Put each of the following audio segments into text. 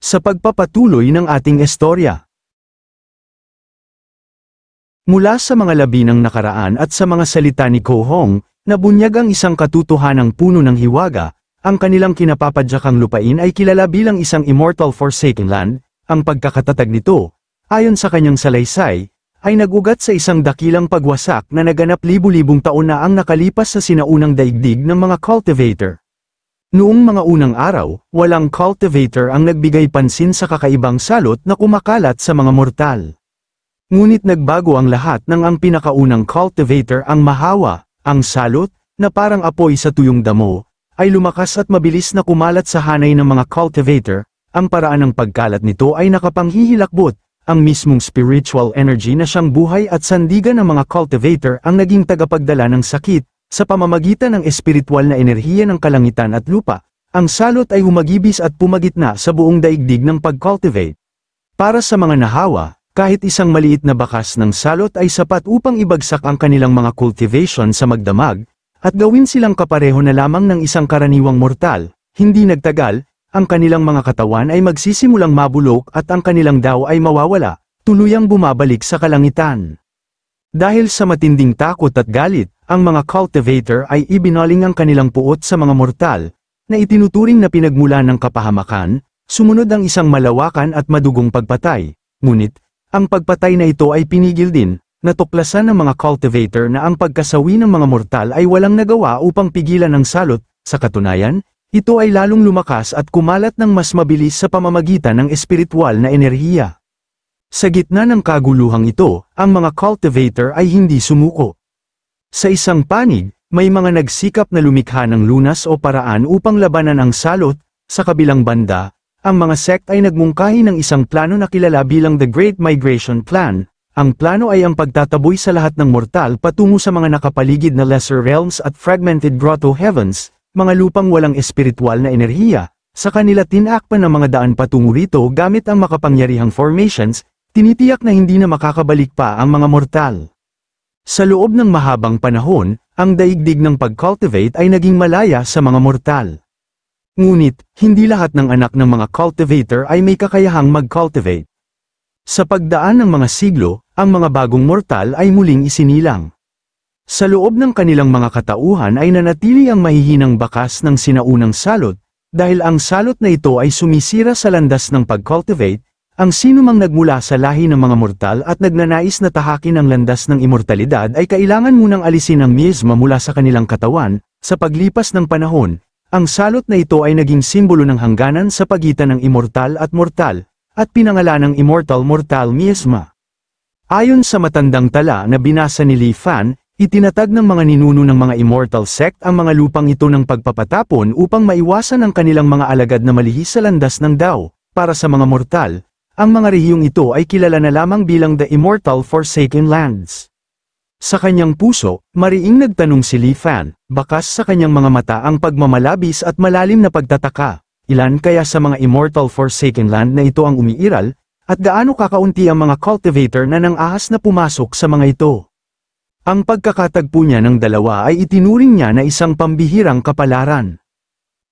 Sa pagpapatuloy ng ating istorya. Mula sa mga labi ng nakaraan at sa mga salita ni Ko Hong, nabunyag ang isang katotohanang puno ng hiwaga, ang kanilang kinapapadyakang lupain ay kilala bilang isang immortal forsaken land. Ang pagkakatatag nito, ayon sa kanyang salaysay, ay nagugat sa isang dakilang pagwasak na naganap libu-libong taon na ang nakalipas sa sinaunang daigdig ng mga cultivator. Noong mga unang araw, walang cultivator ang nagbigay pansin sa kakaibang salot na kumakalat sa mga mortal. Ngunit nagbago ang lahat nang ang pinakaunang cultivator ang mahawa, ang salot, na parang apoy sa tuyong damo, ay lumakas at mabilis na kumalat sa hanay ng mga cultivator. Ang paraan ng pagkalat nito ay nakapanghihilakbot, ang mismong spiritual energy na siyang buhay at sandigan ng mga cultivator ang naging tagapagdala ng sakit. Sa pamamagitan ng espiritual na enerhiya ng kalangitan at lupa, ang salot ay humagibis at pumagitna sa buong daigdig ng pag-cultivate. Para sa mga nahawa, kahit isang maliit na bakas ng salot ay sapat upang ibagsak ang kanilang mga cultivation sa magdamag, at gawin silang kapareho na lamang ng isang karaniwang mortal. Hindi nagtagal, ang kanilang mga katawan ay magsisimulang mabulok at ang kanilang daw ay mawawala, tuluyang bumabalik sa kalangitan. Dahil sa matinding takot at galit, ang mga cultivator ay ibinaling ang kanilang puot sa mga mortal, na itinuturing na pinagmula ng kapahamakan. Sumunod ang isang malawakan at madugong pagpatay. Ngunit, ang pagpatay na ito ay pinigil din, natuklasan ng mga cultivator na ang pagkasawi ng mga mortal ay walang nagawa upang pigilan ang salot. Sa katunayan, ito ay lalong lumakas at kumalat ng mas mabilis sa pamamagitan ng espiritual na enerhiya. Sa gitna ng kaguluhang ito, ang mga cultivator ay hindi sumuko. Sa isang panig, may mga nagsikap na lumikha ng lunas o paraan upang labanan ang salot. Sa kabilang banda, ang mga sect ay nagmungkahi ng isang plano na kilala bilang The Great Migration Plan. Ang plano ay ang pagtataboy sa lahat ng mortal patungo sa mga nakapaligid na lesser realms at fragmented grotto heavens, mga lupang walang espiritual na enerhiya. Sa kanila tinakpan ng mga daan patungo rito gamit ang makapangyarihang formations, tinitiyak na hindi na makakabalik pa ang mga mortal. Sa loob ng mahabang panahon, ang daigdig ng pag-cultivate ay naging malaya sa mga mortal. Ngunit, hindi lahat ng anak ng mga cultivator ay may kakayahang mag-cultivate. Sa pagdaan ng mga siglo, ang mga bagong mortal ay muling isinilang. Sa loob ng kanilang mga katauhan ay nanatili ang mahihinang bakas ng sinaunang salot, dahil ang salot na ito ay sumisira sa landas ng pag-cultivate. Ang sinumang nagmula sa lahi ng mga mortal at nagnanais na tahakin ang landas ng immortalidad ay kailangan munang alisin ang miasma mula sa kanilang katawan. Sa paglipas ng panahon, ang salot na ito ay naging simbolo ng hangganan sa pagitan ng immortal at mortal, at pinangalanang Immortal Mortal Miasma. Ayon sa matandang tala na binasa ni Li Fan, itinatag ng mga ninuno ng mga immortal sect ang mga lupang ito ng pagpapatapon upang maiwasan ang kanilang mga alagad na malihis sa landas ng Dao. Para sa mga mortal, ang mga rehiyong ito ay kilala na lamang bilang The Immortal Forsaken Lands. Sa kanyang puso, mariing nagtanong si Li Fan, bakas sa kanyang mga mata ang pagmamalabis at malalim na pagtataka. Ilan kaya sa mga Immortal Forsaken Land na ito ang umiiral, at gaano kakaunti ang mga cultivator na nang ahas na pumasok sa mga ito? Ang pagkakatagpo niya ng dalawa ay itinuring niya na isang pambihirang kapalaran.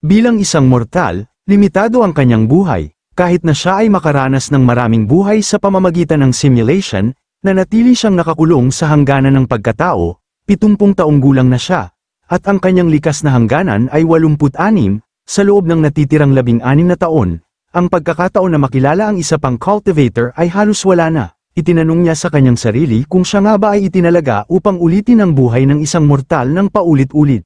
Bilang isang mortal, limitado ang kanyang buhay. Kahit na siya ay makaranas ng maraming buhay sa pamamagitan ng simulation, nanatili siyang nakakulong sa hangganan ng pagkatao. 70 taong gulang na siya, at ang kanyang likas na hangganan ay 86. Sa loob ng natitirang 16 na taon, ang pagkakataon na makilala ang isa pang cultivator ay halos wala na. Itinanong niya sa kanyang sarili kung siya nga ba ay itinalaga upang ulitin ang buhay ng isang mortal ng paulit-ulit.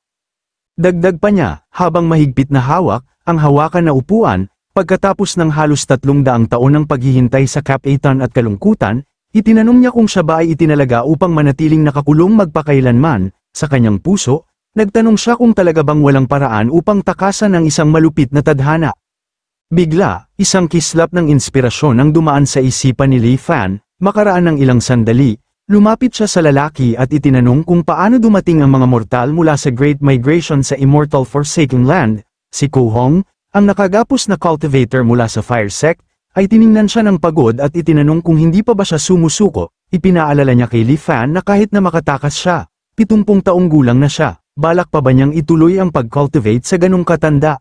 Dagdag pa niya, habang mahigpit na hawak, ang hawakan na upuan. Pagkatapos ng halos 300 taon ng paghihintay sa kapaitan at kalungkutan, itinanong niya kung siya ba ay itinalaga upang manatiling nakakulong magpakailanman. Sa kanyang puso, nagtanong siya kung talaga bang walang paraan upang takasan ang isang malupit na tadhana. Bigla, isang kislap ng inspirasyon ang dumaan sa isipan ni Li Fan. Makaraan ng ilang sandali, lumapit siya sa lalaki at itinanong kung paano dumating ang mga mortal mula sa Great Migration sa Immortal Forsaken Land. Si Ko Hong, ang nakagapos na cultivator mula sa Fire Sect, ay tiningnan siya ng pagod at itinanong kung hindi pa ba siya sumusuko. Ipinaalala niya kay Li Fan na kahit na makatakas siya, 70 taong gulang na siya, balak pa ba niyang ituloy ang pag-cultivate sa ganong katanda?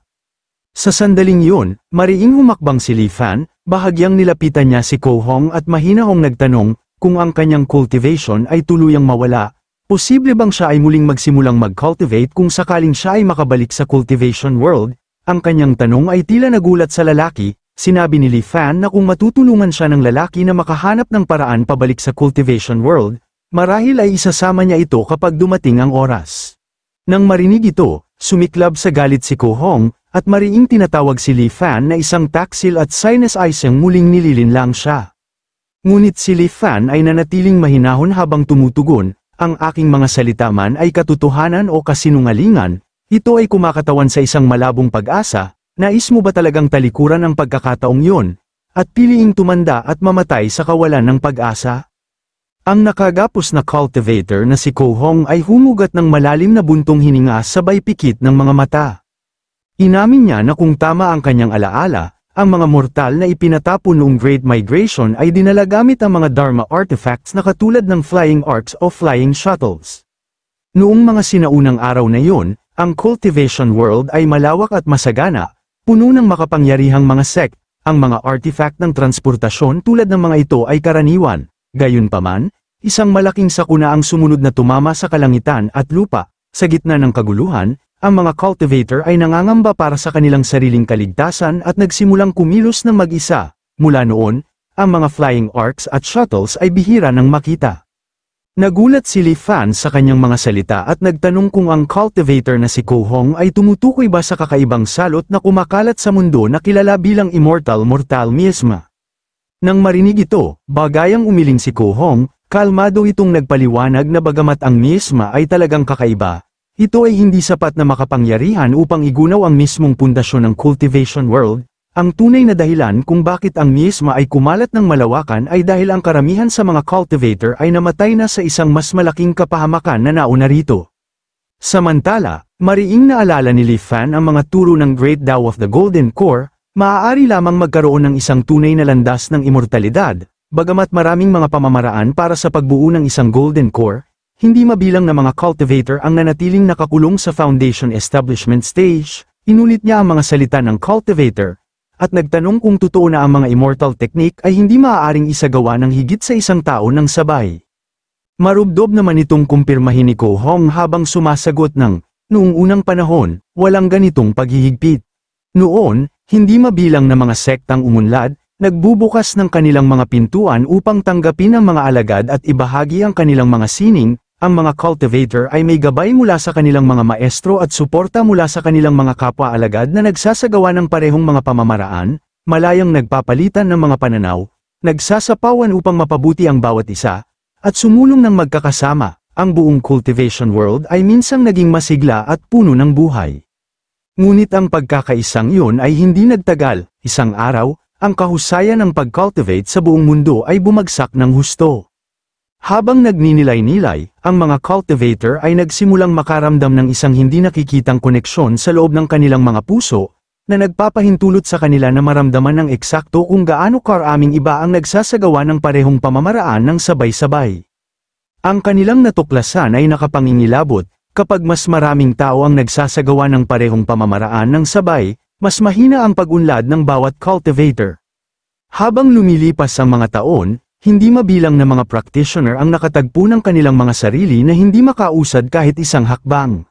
Sa sandaling yun, mariing humakbang si Li Fan, bahagyang nilapitan niya si Ko Hong at mahinahong nagtanong, kung ang kanyang cultivation ay tuluyang mawala, posible bang siya ay muling magsimulang mag-cultivate kung sakaling siya ay makabalik sa cultivation world? Ang kanyang tanong ay tila nagulat sa lalaki, sinabi ni Li Fan na kung matutulungan siya ng lalaki na makahanap ng paraan pabalik sa cultivation world, marahil ay isasama niya ito kapag dumating ang oras. Nang marinig ito, sumiklab sa galit si Ko Hong, at mariing tinatawag si Li Fan na isang taksil at sinus isang muling nililinlang siya. Ngunit si Li Fan ay nanatiling mahinahon habang tumutugon, ang aking mga salita man ay katotohanan o kasinungalingan, ito ay kumakatawan sa isang malabong pag-asa, nais mo ba talagang talikuran ang pagkakataong yun, at piliing tumanda at mamatay sa kawalan ng pag-asa? Ang nakagapos na cultivator na si Ko Hong ay humugat ng malalim na buntong hininga sabay pikit ng mga mata. Inamin niya na kung tama ang kanyang alaala, ang mga mortal na ipinatapon noong Great Migration ay dinala gamit ang mga Dharma artifacts na katulad ng flying arcs o flying shuttles. Noong mga sinaunang araw na yun, ang cultivation world ay malawak at masagana, puno ng makapangyarihang mga sect, ang mga artifact ng transportasyon tulad ng mga ito ay karaniwan. Gayunpaman, isang malaking sakuna ang sumunod na tumama sa kalangitan at lupa, sa gitna ng kaguluhan, ang mga cultivator ay nangangamba para sa kanilang sariling kaligtasan at nagsimulang kumilos ng mag-isa. Mula noon, ang mga flying arcs at shuttles ay bihira ng makita. Nagulat si Li Fan sa kanyang mga salita at nagtanong kung ang cultivator na si Ko Hong ay tumutukoy ba sa kakaibang salot na kumakalat sa mundo na kilala bilang Immortal Mortal Miasma. Nang marinig ito, bagayang umiling si Ko Hong, kalmado itong nagpaliwanag na bagamat ang miasma ay talagang kakaiba, ito ay hindi sapat na makapangyarihan upang igunaw ang mismong pundasyon ng cultivation world. Ang tunay na dahilan kung bakit ang miasma ay kumalat ng malawakan ay dahil ang karamihan sa mga cultivator ay namatay na sa isang mas malaking kapahamakan na nauna rito. Samantala, mariing naalala ni Li Fan ang mga turo ng Great Tao of the Golden Core, maaari lamang magkaroon ng isang tunay na landas ng immortalidad, bagamat maraming mga pamamaraan para sa pagbuo ng isang Golden Core. Hindi mabilang na mga cultivator ang nanatiling nakakulong sa foundation establishment stage, inulit niya ang mga salita ng cultivator, at nagtanong kung totoo na ang mga immortal technique ay hindi maaaring isagawa ng higit sa isang tao ng sabay. Marubdob naman itong kumpirmahin ni Ko Hong habang sumasagot ng, noong unang panahon, walang ganitong paghihigpit. Noon, hindi mabilang na mga sektang umunlad, nagbubukas ng kanilang mga pintuan upang tanggapin ang mga alagad at ibahagi ang kanilang mga sining. Ang mga cultivator ay may gabay mula sa kanilang mga maestro at suporta mula sa kanilang mga kapwa-alagad na nagsasagawa ng parehong mga pamamaraan, malayang nagpapalitan ng mga pananaw, nagsasapawan upang mapabuti ang bawat isa, at sumulong ng magkakasama. Ang buong cultivation world ay minsang naging masigla at puno ng buhay. Ngunit ang pagkakaisang iyon ay hindi nagtagal, isang araw, ang kahusayan ng pag-cultivate sa buong mundo ay bumagsak ng husto. Habang nagninilay-nilay, ang mga cultivator ay nagsimulang makaramdam ng isang hindi nakikitang koneksyon sa loob ng kanilang mga puso, na nagpapahintulot sa kanila na maramdaman ng eksakto kung gaano karaming iba ang nagsasagawa ng parehong pamamaraan ng sabay-sabay. Ang kanilang natuklasan ay nakapangingilabot, kapag mas maraming tao ang nagsasagawa ng parehong pamamaraan ng sabay, mas mahina ang pag-unlad ng bawat cultivator. Habang lumilipas ang mga taon, hindi mabilang na mga practitioner ang nakatagpo ng kanilang mga sarili na hindi makausad kahit isang hakbang.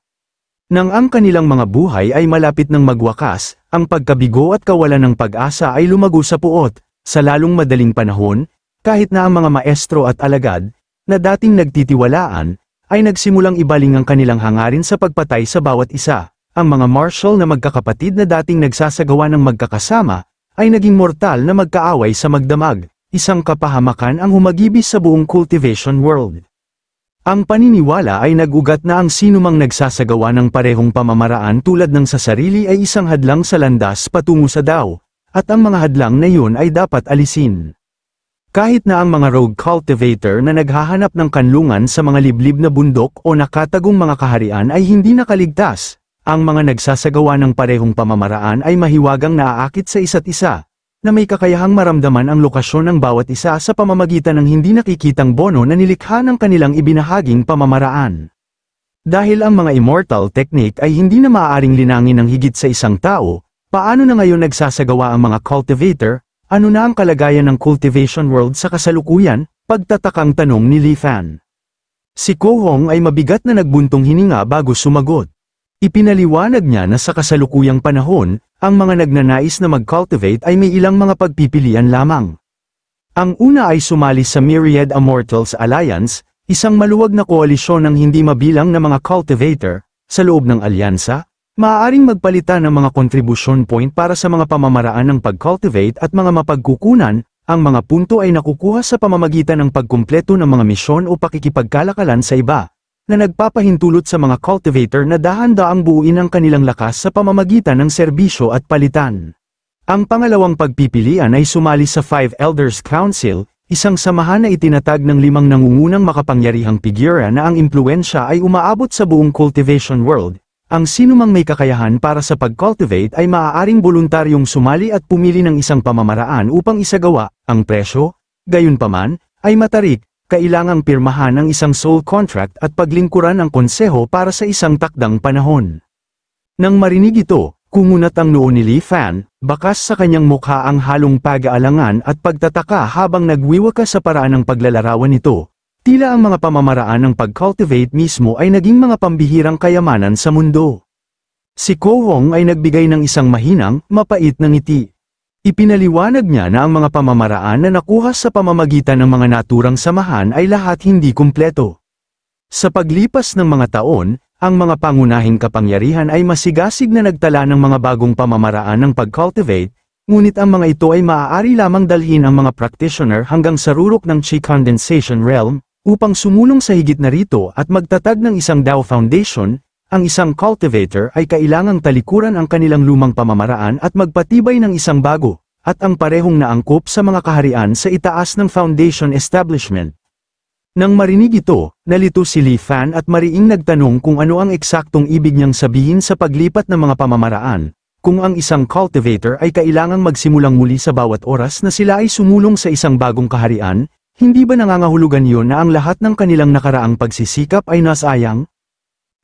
Nang ang kanilang mga buhay ay malapit ng magwakas, ang pagkabigo at kawalan ng pag-asa ay lumago sa puot, sa lalong madaling panahon, kahit na ang mga maestro at alagad, na dating nagtitiwalaan, ay nagsimulang ibaling ang kanilang hangarin sa pagpatay sa bawat isa. Ang mga martial na magkakapatid na dating nagsasagawa ng magkakasama, ay naging mortal na magkaaway sa magdamag. Isang kapahamakan ang humagibis sa buong cultivation world. Ang paniniwala ay nag-ugat na ang sinumang nagsasagawa ng parehong pamamaraan tulad ng sa sarili ay isang hadlang sa landas patungo sa Tao, at ang mga hadlang na yun ay dapat alisin. Kahit na ang mga rogue cultivator na naghahanap ng kanlungan sa mga liblib na bundok o nakatagong mga kaharian ay hindi nakaligtas, ang mga nagsasagawa ng parehong pamamaraan ay mahiwagang naaakit sa isa't isa, na may kakayahang maramdaman ang lokasyon ng bawat isa sa pamamagitan ng hindi nakikitang bono na nilikha ng kanilang ibinahaging pamamaraan. Dahil ang mga immortal technique ay hindi na maaaring linangin ng higit sa isang tao, Paano na ngayon nagsasagawa ang mga cultivator? Ano na ang kalagayan ng cultivation world sa kasalukuyan? Pagtatakang tanong ni Li Fan. Si Ko Hong ay mabigat na nagbuntong hininga bago sumagot. Ipinaliwanag niya na sa kasalukuyang panahon, ang mga nagnanais na mag-cultivate ay may ilang mga pagpipilian lamang. Ang una ay sumali sa Myriad Immortals Alliance, isang maluwag na koalisyon ng hindi mabilang na mga cultivator. Sa loob ng alyansa, maaaring magpalitan ng mga contribution point para sa mga pamamaraan ng pag-cultivate at mga mapagkukunan. Ang mga punto ay nakukuha sa pamamagitan ng pagkumpleto ng mga misyon o pakikipagkalakalan sa iba, na nagpapahintulot sa mga cultivator na dahan-daang buuin ang kanilang lakas sa pamamagitan ng serbisyo at palitan. Ang pangalawang pagpipilian ay sumali sa Five Elders Council, isang samahan na itinatag ng 5 nangungunang makapangyarihang figura na ang impluensya ay umaabot sa buong cultivation world. Ang sinumang may kakayahan para sa pag-cultivate ay maaaring voluntaryong sumali at pumili ng isang pamamaraan upang isagawa. Ang presyo, gayunpaman, ay matarik, kailangang pirmahan ang isang sole contract at paglingkuran ang konseho para sa isang takdang panahon. Nang marinig ito, kumunat ang noo ni Li Fan, bakas sa kanyang mukha ang halong pag-aalangan at pagtataka habang nagwiwakas sa paraan ng paglalarawan nito. Tila ang mga pamamaraan ng pag-cultivate mismo ay naging mga pambihirang kayamanan sa mundo. Si Ko Hong ay nagbigay ng isang mahinang, mapait na ngiti. Ipinaliwanag niya na ang mga pamamaraan na nakuha sa pamamagitan ng mga naturang samahan ay lahat hindi kumpleto. Sa paglipas ng mga taon, ang mga pangunahing kapangyarihan ay masigasig na nagtala ng mga bagong pamamaraan ng pag-cultivate, ngunit ang mga ito ay maaari lamang dalhin ang mga practitioner hanggang sa rurok ng Qi Condensation Realm. Upang sumulong sa higit na rito at magtatag ng isang Dao Foundation, ang isang cultivator ay kailangang talikuran ang kanilang lumang pamamaraan at magpatibay ng isang bago, at ang parehong naangkop sa mga kaharian sa itaas ng foundation establishment. Nang marinig ito, nalito si Li Fan at mariing nagtanong kung ano ang eksaktong ibig niyang sabihin sa paglipat ng mga pamamaraan, kung ang isang cultivator ay kailangang magsimulang muli sa bawat oras na sila ay sumulong sa isang bagong kaharian. Hindi ba nangangahulugan yun na ang lahat ng kanilang nakaraang pagsisikap ay nasayang?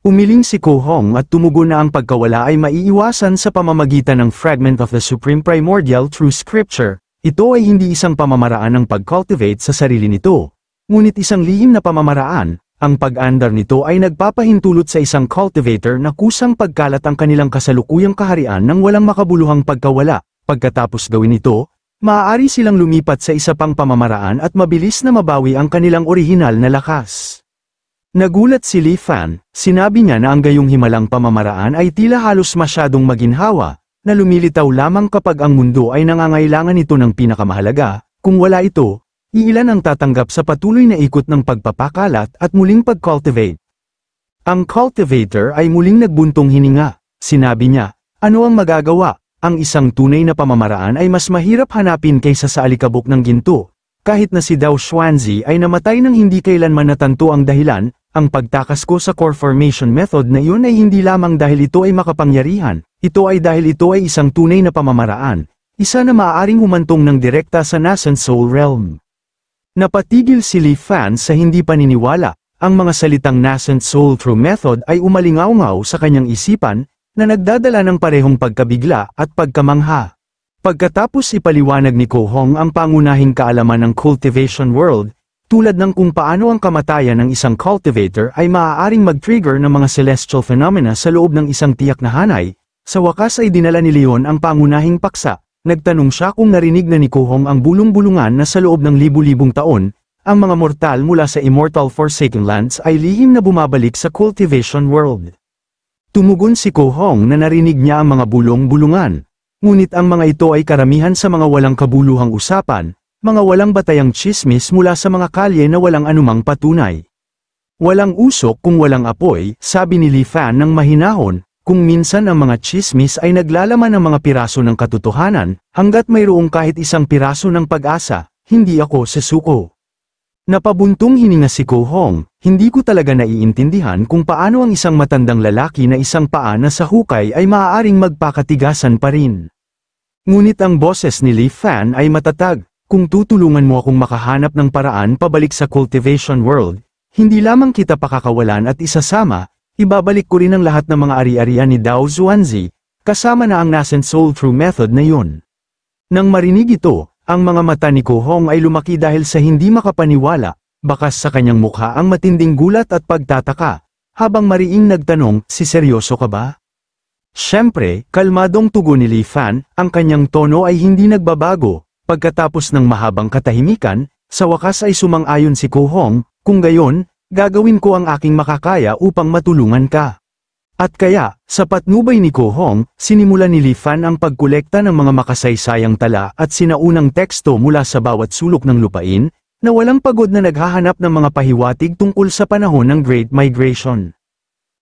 Umiling si Ko Hong at tumugon na ang pagkawala ay maiiwasan sa pamamagitan ng fragment of the Supreme Primordial True Scripture. Ito ay hindi isang pamamaraan ng pag-cultivate sa sarili nito, ngunit isang lihim na pamamaraan. Ang pag-andar nito ay nagpapahintulot sa isang cultivator na kusang pagkalat ang kanilang kasalukuyang kaharian ng walang makabuluhang pagkawala. Pagkatapos gawin ito, maaari silang lumipat sa isa pang pamamaraan at mabilis na mabawi ang kanilang orihinal na lakas. Nagulat si Li Fan, sinabi niya na ang gayong himalang pamamaraan ay tila halos masyadong maginhawa, na lumilitaw lamang kapag ang mundo ay nangangailangan ito ng pinakamahalaga. Kung wala ito, iilan ang tatanggap sa patuloy na ikot ng pagpapakalat at muling pag-cultivate. Ang cultivator ay muling nagbuntong hininga. Sinabi niya, ano ang magagawa? Ang isang tunay na pamamaraan ay mas mahirap hanapin kaysa sa alikabok ng ginto. Kahit na si Dao Xuanzi ay namatay nang hindi kailanman natanto ang dahilan, ang pagtakas ko sa core formation method na iyon ay hindi lamang dahil ito ay makapangyarihan, ito ay dahil ito ay isang tunay na pamamaraan, isa na maaaring humantong ng direkta sa nascent soul realm. Napatigil si Li Fan sa hindi paniniwala, ang mga salitang nascent soul true method ay umalingaw-ngaw sa kanyang isipan, na nagdadala ng parehong pagkabigla at pagkamangha. Pagkatapos ipaliwanag ni Ko Hong ang pangunahing kaalaman ng cultivation world, tulad ng kung paano ang kamatayan ng isang cultivator ay maaaring mag-trigger ng mga celestial phenomena sa loob ng isang tiyak na hanay, sa wakas ay dinala ni Leon ang pangunahing paksa. Nagtanong siya kung narinig na ni Ko Hong ang bulong-bulungan na sa loob ng libu-libong taon, ang mga mortal mula sa Immortal Forsaken Lands ay lihim na bumabalik sa cultivation world. Tumugon si Ko Hong na narinig niya ang mga bulong-bulungan. Ngunit ang mga ito ay karamihan sa mga walang kabuluhang usapan, mga walang batayang tsismis mula sa mga kalye na walang anumang patunay. Walang usok kung walang apoy, sabi ni Li Fan ng mahinahon, kung minsan ang mga tsismis ay naglalaman ng mga piraso ng katotohanan, hanggat mayroong kahit isang piraso ng pag-asa, hindi ako sesuko. Napabuntong hininga si Ko Hong, hindi ko talaga naiintindihan kung paano ang isang matandang lalaki na isang paa na sa hukay ay maaaring magpakatigasan pa rin. Ngunit ang boses ni Li Fan ay matatag, kung tutulungan mo akong makahanap ng paraan pabalik sa cultivation world, hindi lamang kita pakakawalan at isasama, ibabalik ko rin ang lahat ng mga ari-arian ni Dao Xuanzi, kasama na ang nascent soul through method na yun. Nang marinig ito, ang mga mata ni Ko Hong ay lumaki dahil sa hindi makapaniwala, bakas sa kanyang mukha ang matinding gulat at pagtataka, habang mariing nagtanong, si seryoso ka ba? Siyempre, kalmadong tugon ni Li Fan, ang kanyang tono ay hindi nagbabago, pagkatapos ng mahabang katahimikan, sa wakas ay sumang-ayon si Ko Hong, kung gayon, gagawin ko ang aking makakaya upang matulungan ka. At kaya, sa patnubay ni Ko Hong, sinimula ni Li Fan ang pagkolekta ng mga makasaysayang tala at sinaunang teksto mula sa bawat sulok ng lupain, na walang pagod na naghahanap ng mga pahiwatig tungkol sa panahon ng Great Migration.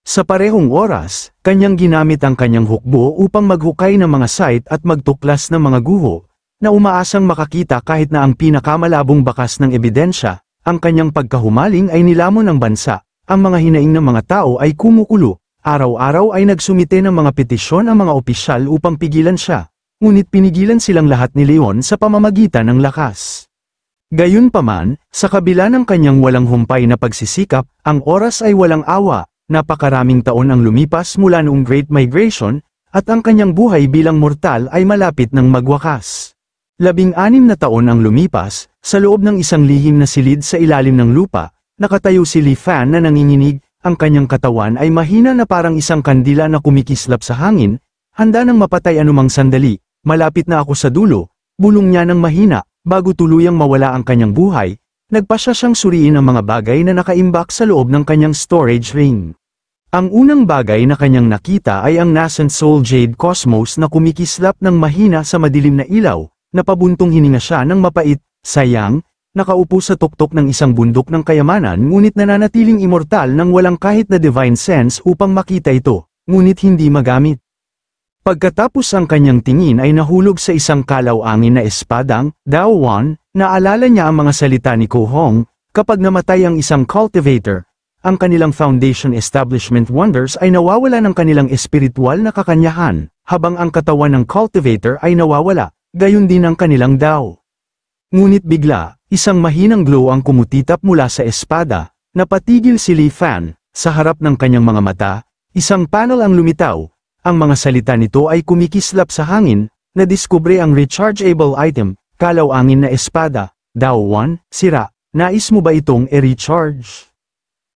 Sa parehong oras, kanyang ginamit ang kanyang hukbo upang maghukay ng mga site at magtuklas ng mga guho, na umaasang makakita kahit na ang pinakamalabong bakas ng ebidensya. Ang kanyang pagkahumaling ay nilamon ng bansa, ang mga hinaing ng mga tao ay kumukulo, araw-araw ay nagsumite ng mga petisyon ang mga opisyal upang pigilan siya, ngunit pinigilan silang lahat ni Leon sa pamamagitan ng lakas. Gayunpaman, sa kabila ng kanyang walang humpay na pagsisikap, ang oras ay walang awa, napakaraming taon ang lumipas mula noong Great Migration, at ang kanyang buhay bilang mortal ay malapit ng magwakas. 16 na taon ang lumipas, sa loob ng isang lihim na silid sa ilalim ng lupa, nakatayo si Li Fan na nanginginig, ang kanyang katawan ay mahina na parang isang kandila na kumikislap sa hangin, handa nang mapatay anumang sandali. Malapit na ako sa dulo, bulong niya ng mahina, bago tuluyang mawala ang kanyang buhay, nagpasya siyang suriin ang mga bagay na nakaimbak sa loob ng kanyang storage ring. Ang unang bagay na kanyang nakita ay ang nascent soul jade cosmos na kumikislap ng mahina sa madilim na ilaw. Napabuntong hininga siya ng mapait, sayang, nakaupo sa tuktok ng isang bundok ng kayamanan ngunit nananatiling immortal nang walang kahit na divine sense upang makita ito, ngunit hindi magamit. Pagkatapos ang kanyang tingin ay nahulog sa isang kalaw-angin na espadang, Dao Wan, naalala niya ang mga salita ni Ko Hong, kapag namatay ang isang cultivator, ang kanilang foundation establishment wonders ay nawawala ng kanilang espiritual na kakanyahan, habang ang katawan ng cultivator ay nawawala. Gayon din ang kanilang Dao. Ngunit bigla, isang mahinang glow ang kumutitap mula sa espada, napatigil si Li Fan, sa harap ng kanyang mga mata, isang panel ang lumitaw, ang mga salita nito ay kumikislap sa hangin, nadiskubre ang rechargeable item, kalaw-angin na espada, Dao 1, sira, nais mo ba itong i-recharge?